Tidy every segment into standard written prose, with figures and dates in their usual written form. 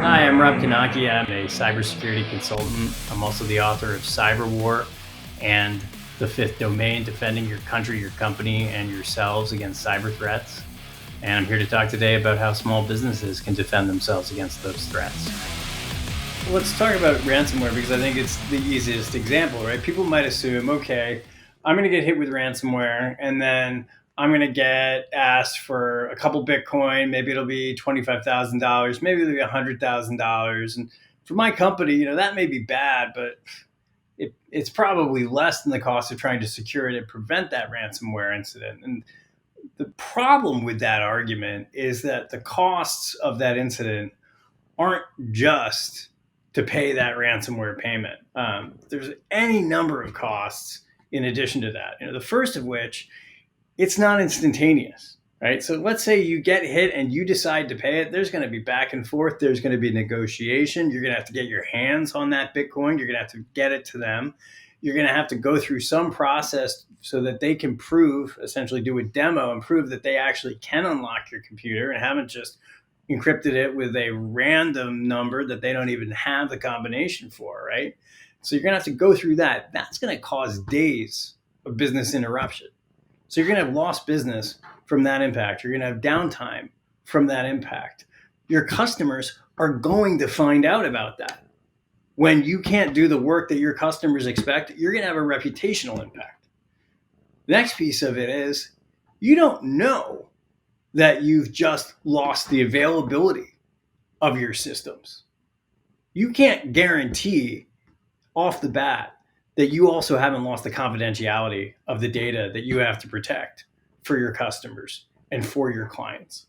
Hi, I'm Rob Kanaki. I'm a cybersecurity consultant. I'm also the author of Cyber War and The Fifth Domain, Defending Your Country, Your Company, and Yourselves Against Cyber Threats. And I'm here to talk today about how small businesses can defend themselves against those threats. Let's talk about ransomware because I think it's the easiest example, right? People might assume, okay, I'm going to get hit with ransomware and then I'm going to get asked for a couple Bitcoin. Maybe it'll be $25,000. Maybe it'll be $100,000. And for my company, that may be bad, but it's probably less than the cost of trying to secure it and prevent that ransomware incident. And the problem with that argument is that the costs of that incident aren't just to pay that ransomware payment. There's any number of costs in addition to that. The first of which, it's not instantaneous, right? So let's say you get hit and you decide to pay it. There's going to be back and forth. There's going to be negotiation. You're going to have to get your hands on that Bitcoin. You're going to have to get it to them. You're going to have to go through some process so that they can essentially do a demo and prove that they actually can unlock your computer and haven't just encrypted it with a random number that they don't even have the combination for, right? So you're going to have to go through that. That's going to cause days of business interruption. So you're going to have lost business from that impact. You're going to have downtime from that impact. Your customers are going to find out about that. When you can't do the work that your customers expect, you're going to have a reputational impact. The next piece of it is you don't know that you've just lost the availability of your systems. You can't guarantee off the bat that you also haven't lost the confidentiality of the data that you have to protect for your customers and for your clients.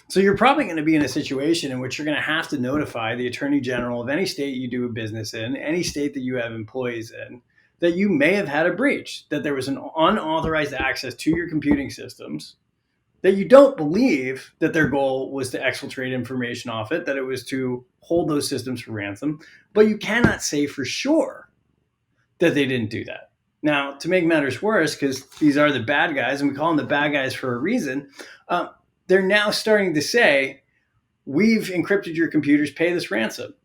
So you're probably going to be in a situation in which you're going to have to notify the Attorney General of any state you do business in, any state that you have employees in, that you may have had a breach, that there was an unauthorized access to your computing systems, that you don't believe that their goal was to exfiltrate information off it, that it was to hold those systems for ransom, but you cannot say for sure that they didn't do that. Now, to make matters worse, because these are the bad guys, and we call them the bad guys for a reason, they're now starting to say, we've encrypted your computers, pay this ransom.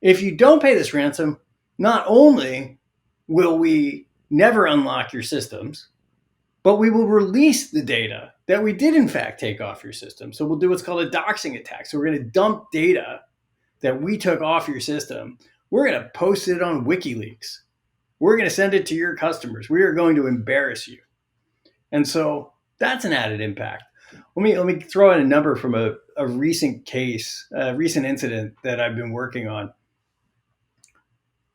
If you don't pay this ransom, not only will we never unlock your systems, but we will release the data that we did in fact take off your system. So we'll do what's called a doxing attack. So we're going to dump data that we took off your system. We're going to post it on WikiLeaks. We're going to send it to your customers. We are going to embarrass you. And so that's an added impact. Let me throw in a number from a recent case, a recent incident that I've been working on.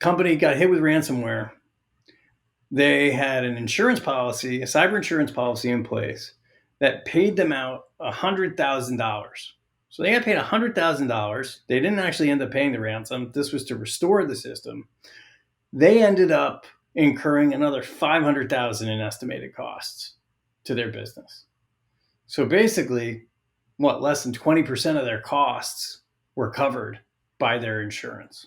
Company got hit with ransomware. They had an insurance policy, a cyber insurance policy in place that paid them out $100,000. So they got paid $100,000. They didn't actually end up paying the ransom. This was to restore the system. They ended up incurring another $500,000 in estimated costs to their business. So basically, less than 20% of their costs were covered by their insurance.